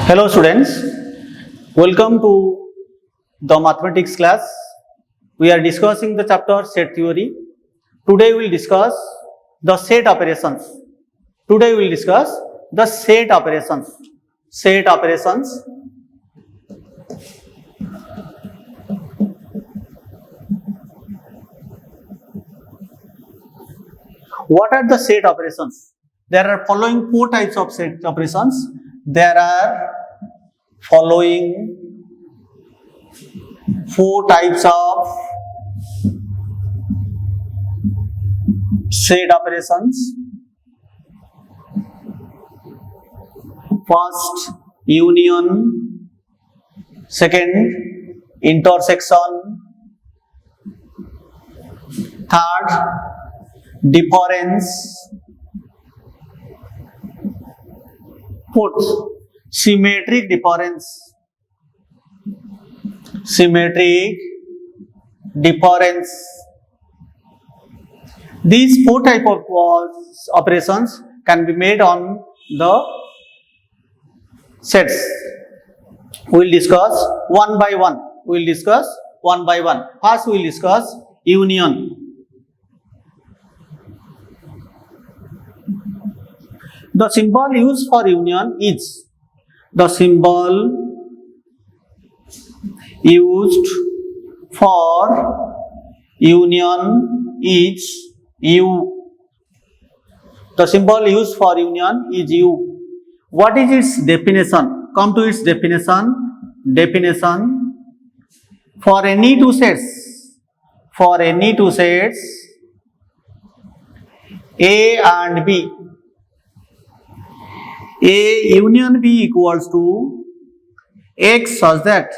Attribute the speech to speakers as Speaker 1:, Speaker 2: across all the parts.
Speaker 1: Hello students, welcome to the mathematics class. We are discussing the chapter set theory. Today we will discuss the set operations. Today we will discuss the set operations. Set operations. What are the set operations? There are following four types of set operations. There are following four types of set operations. First, union. Second, intersection. Third, difference. Fourth, symmetric difference. Symmetric difference. These four type of operations can be made on the sets. We will discuss one by one. We will discuss one by one. First, we will discuss union. The symbol used for union is the symbol used for union is U. The symbol used for union is U. What is its definition? Come to its definition. Definition: for any two sets, A and B, A union B equals to X such that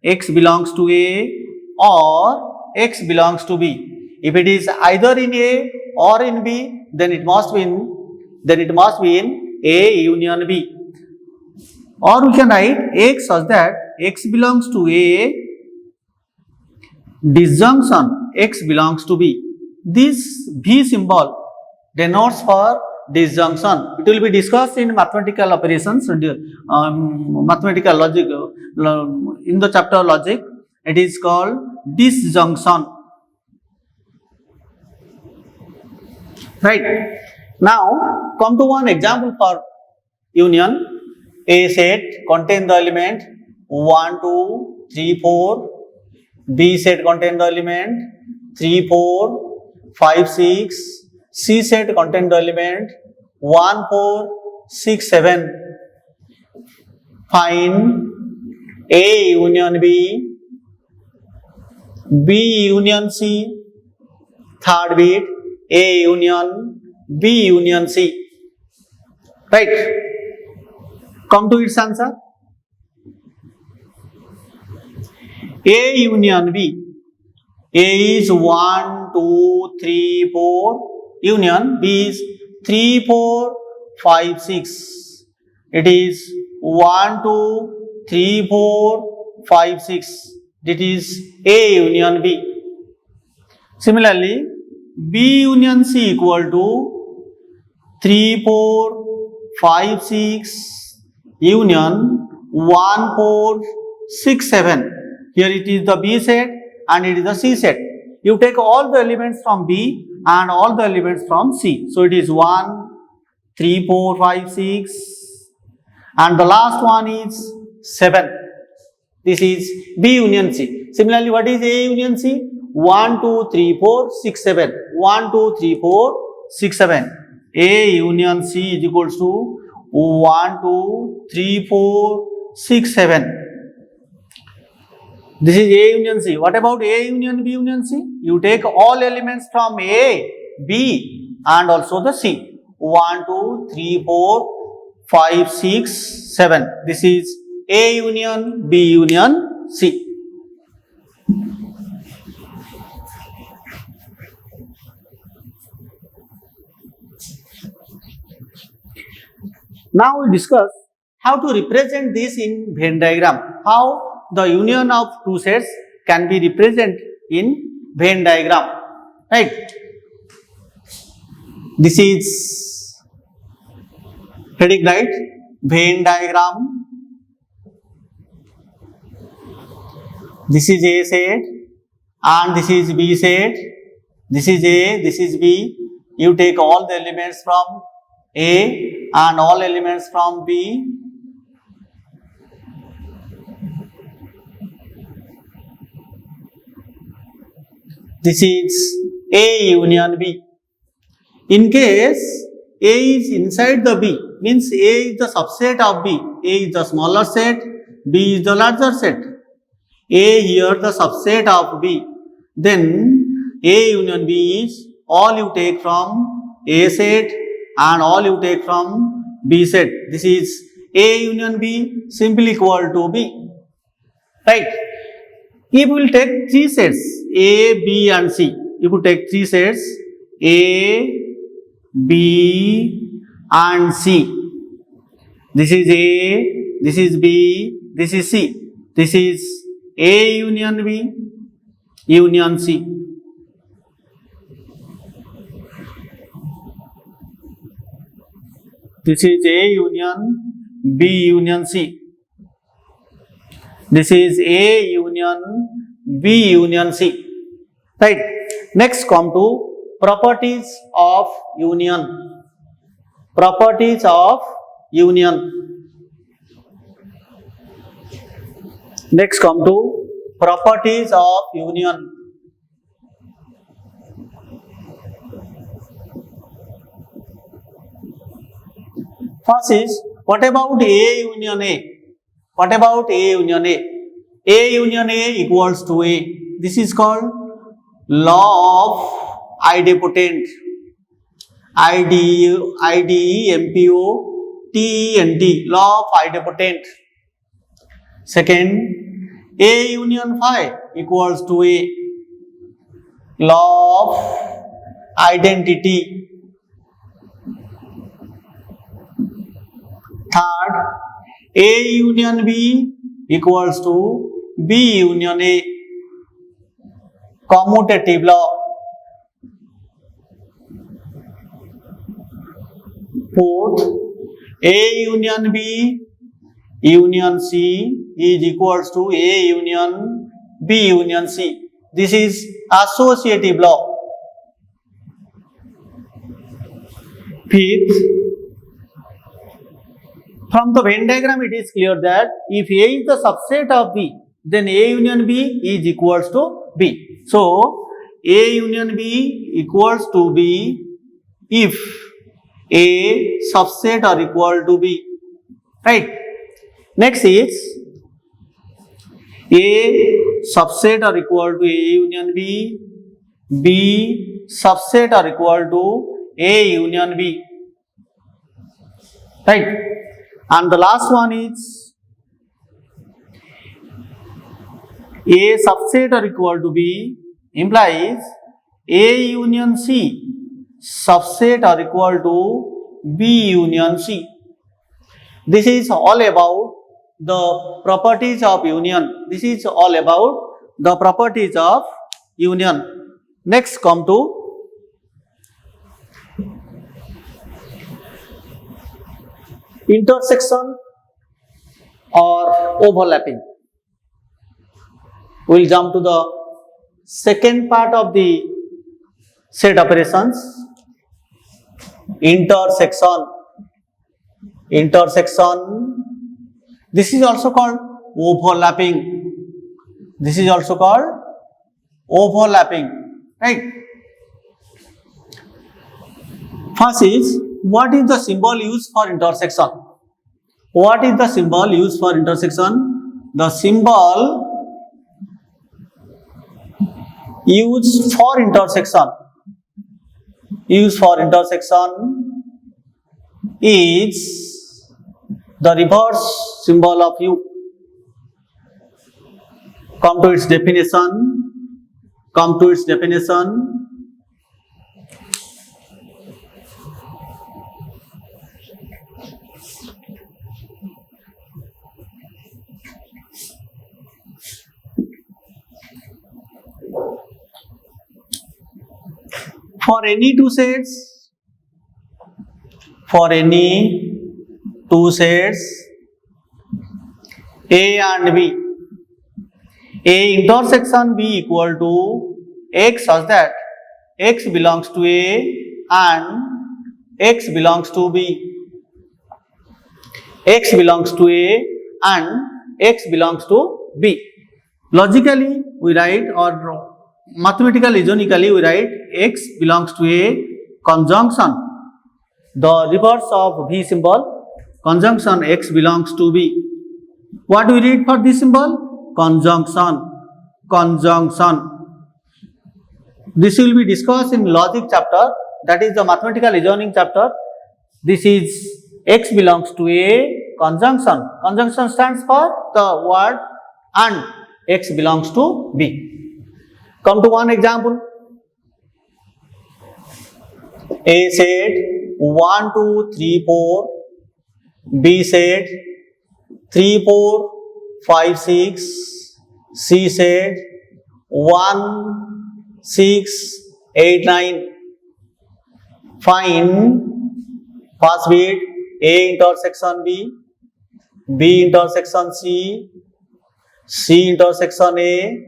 Speaker 1: X belongs to A or X belongs to B. If it is either in A or in B, then it must be in A union B. Or we can write X such that X belongs to A, disjunction X belongs to B. This V symbol denotes for disjunction. It will be discussed in mathematical operations, mathematical logic, in the chapter logic. It is called disjunction. Right. Now come to one example for union. A set contain the element 1, 2, 3, 4. B set contain the element 3, 4, 5, 6. C set contain the element 1, 4, 6, 7. Find A union B, B union C. Third bit, A union B union C. Right. Come to its answer. A union B. A is 1, 2, 3, 4. Union B is 3, 4, 5, 6. It is 1, 2, 3, 4, 5, 6. It is A union B. Similarly, B union C equal to 3, 4, 5, 6. Union 1, 4, 6, 7. Here it is the B set and it is the C set. You take all the elements from B and all the elements from C. So it is 1, 3, 4, 5, 6 and the last one is 7. This is B union C. Similarly, what is A union C? 1, 2, 3, 4, 6, 7. 1, 2, 3, 4, 6, 7. A union C is equals to 1, 2, 3, 4, 6, 7. This is A union C. What about A union B union C? You take all elements from A, B and also the C. 1, 2, 3, 4, 5, 6, 7. This is A union B union C. Now we discuss how to represent this in Venn diagram. How the union of two sets can be represented in Venn diagram. Right. This is heading, right? Venn diagram. This is A set and this is B set. This is A, this is B. You take all the elements from A and all elements from B. This is A union B. In case A is inside the B, means A is the subset of B. A is the smaller set, B is the larger set. A here the subset of B. Then A union B is all you take from A set and all you take from B set. This is A union B simply equal to B. Right? If we will take three sets A, B and C. If we take three sets A, B and C. This is A, this is B, this is C. This is A union B, union C. This is A union B union C. This is A union B union C. Right. Next come to properties of union. Properties of union. Next come to properties of union. First is, what about A union A? What about A union A? A union A equals to A. This is called law of idempotent. IDEMPOTENT, law of idempotent. Second, A union phi equals to A, law of identity. Third, A union B equals to B union A, commutative law. Fourth, A union B union C is equals to A union B union C. This is associative law. Fifth, from the Venn diagram it is clear that if A is the subset of B, then A union B is equals to B. So, A union B equals to B if A subset are equal to B. Right. Next is A subset are equal to A union B, B subset are equal to A union B. Right. And the last one is A subset are equal to B implies A union C subset are equal to B union C. This is all about the properties of union. This is all about the properties of union. Next come to intersection or overlapping. We will jump to the second part of the set operations, intersection. Intersection, this is also called overlapping. This is also called overlapping, right? First is, what is the symbol used for intersection? What is the symbol used for intersection? The symbol used for intersection is the reverse symbol of U. Come to its definition. For any two sets A and B, A intersection B equal to X such that X belongs to A and X belongs to B. X belongs to A and X belongs to B. Logically we write, or mathematically isonically we write, X belongs to A conjunction, the reverse of V symbol, conjunction X belongs to B. What do we read for this symbol? Conjunction. Conjunction. This will be discussed in logic chapter, that is the mathematical reasoning chapter. This is X belongs to A conjunction. Conjunction stands for the word and X belongs to B. Come to one example. A said 1, 2, 3, 4. B said 3, 4, 5, 6. C said 1, 6, 8, 9. Find first bit A intersection B, B intersection C, C intersection A,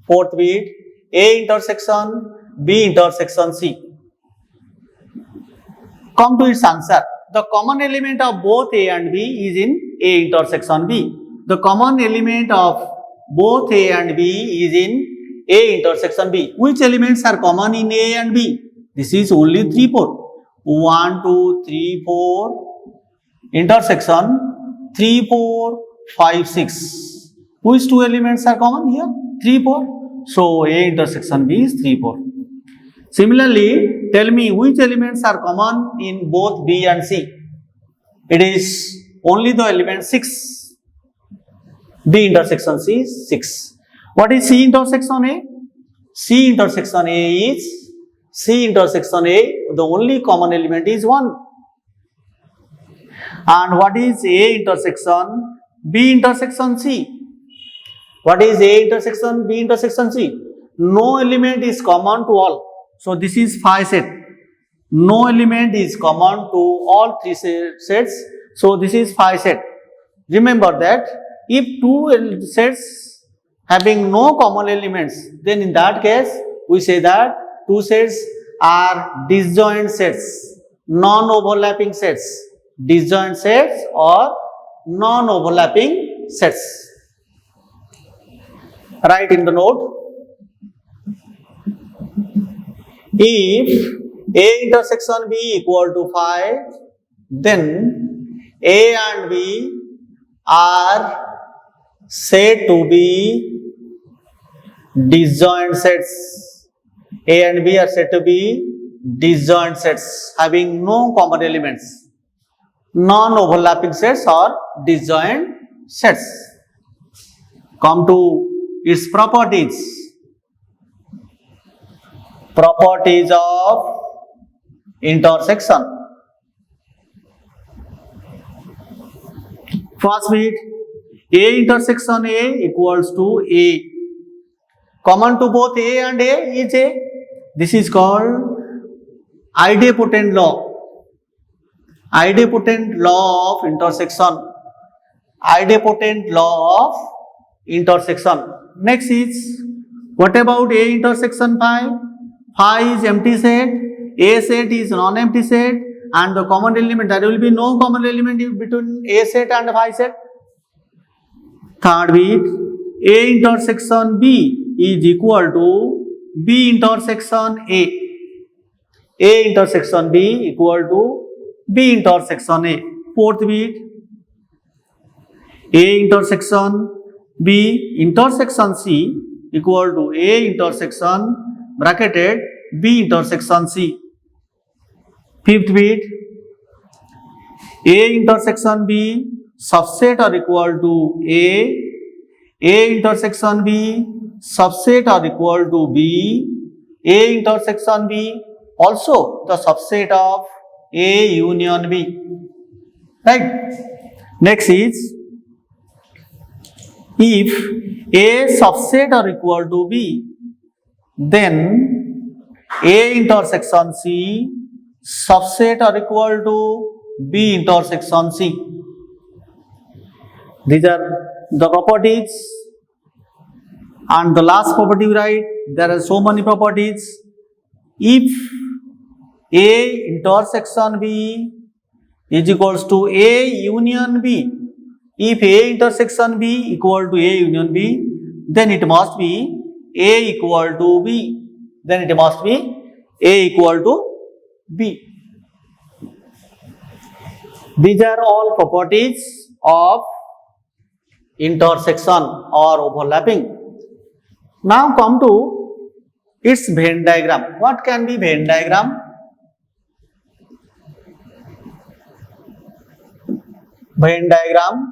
Speaker 1: fourth bit A intersection B intersection C. Come to its answer. The common element of both A and B is in A intersection B. The common element of both A and B is in A intersection B. Which elements are common in A and B? This is only 3, 4. 1, 2, 3, 4. Intersection 3, 4, 5, 6. Which two elements are common here? 3, 4. So A intersection B is 3, 4. Similarly, tell me which elements are common in both B and C. It is only the element 6. B intersection C is 6. What is C intersection A? C intersection A is C intersection A, the only common element is 1. And what is A intersection B intersection C? What is A intersection B intersection C? No element is common to all. So this is phi set. No element is common to all three sets. So this is phi set. Remember that if two sets having no common elements, then in that case we say that two sets are disjoint sets, non-overlapping sets. Disjoint sets or non-overlapping sets. Write in the note. If A intersection B equal to phi, then A and B are said to be disjoint sets. A and B are said to be disjoint sets having no common elements. Non-overlapping sets or disjoint sets. Come to its properties. Properties of intersection. First bit, A intersection A equals to A. Common to both A and A is A. This is called idempotent law. Idempotent law of intersection. Idempotent law of intersection. Next is, what about A intersection phi? Phi is empty set, A set is non-empty set, and the common element, there will be no common element between A set and phi set. Third bit, A intersection B is equal to B intersection A. A intersection B equal to B intersection A. Fourth bit, A intersection B intersection C equal to A intersection bracketed B intersection C. Fifth bit, A intersection B subset or equal to A intersection B subset or equal to B, A intersection B also the subset of A union B. Right? Next is, if A subset or equal to B, then A intersection C subset or equal to B intersection C. These are the properties And the last property we write, there are so many properties. If A intersection B is equals to A union B, if A intersection B equal to A union B, then it must be A equal to B. Then it must be A equal to B. These are all properties of intersection or overlapping. Now come to its Venn diagram. What can be Venn diagram? Venn diagram.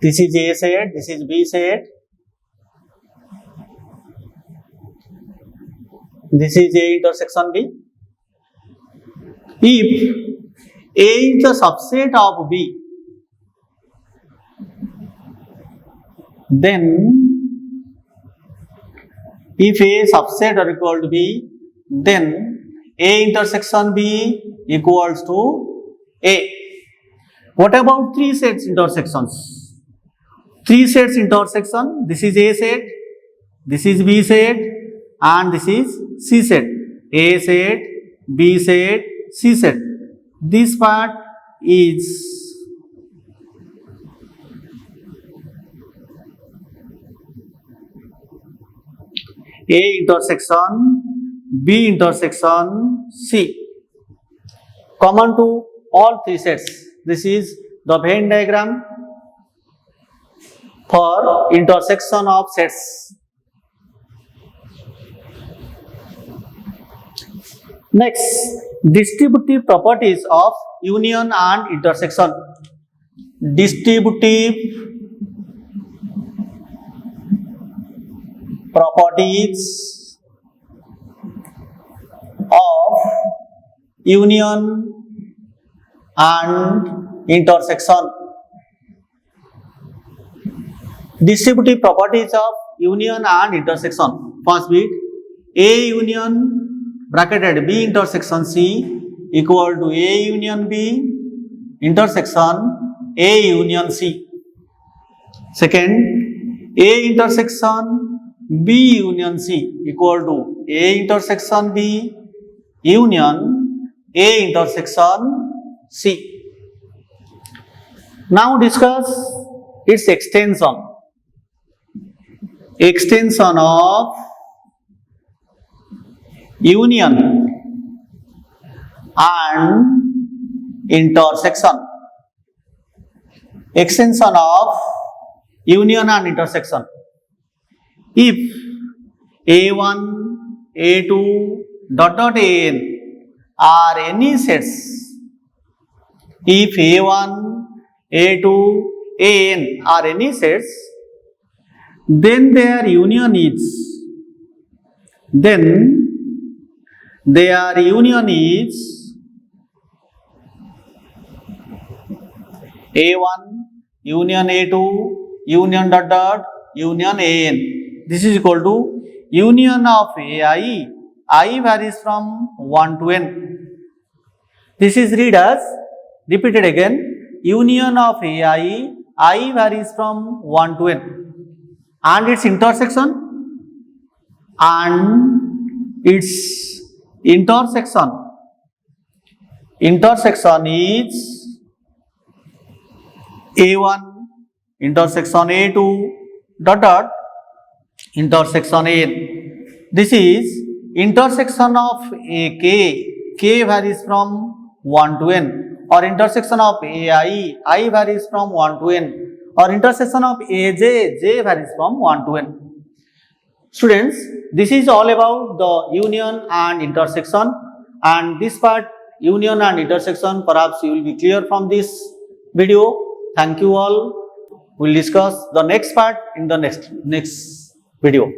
Speaker 1: This is A set, this is B set. This is A intersection B. If A is the subset of B, then if A subset are equal to B, then A intersection B equals to A. What about three sets intersections? Three sets intersection, this is A set, this is B set, and this is C set. A set, B set, C set. This part is A intersection, B intersection, C. Common to all three sets. This is the Venn diagram for intersection of sets. Next, distributive properties of union and intersection. Distributive properties of union and intersection. Distributive properties of union and intersection. First bit, A union bracketed B intersection C equal to A union B intersection A union C. Second, A intersection B union C equal to A intersection B union A intersection C. Now discuss its extension. Extension of union and intersection. Extension of union and intersection. If A1, A2, An are any sets, if A1, A2, An are any sets, then their union is A1 union A2 union union An. This is equal to union of AI. I varies from 1 to n. This is read as, repeated again, union of AI. I varies from 1 to n. And its intersection intersection is A1 intersection A2 intersection An. This is intersection of AK. K varies from 1 to n. Or intersection of AI. I varies from 1 to n. Or intersection of AJ. J varies from 1 to n. Students, this is all about the union and intersection, and this part, union and intersection, perhaps you will be clear from this video. Thank you all. We will discuss the next part in the next video.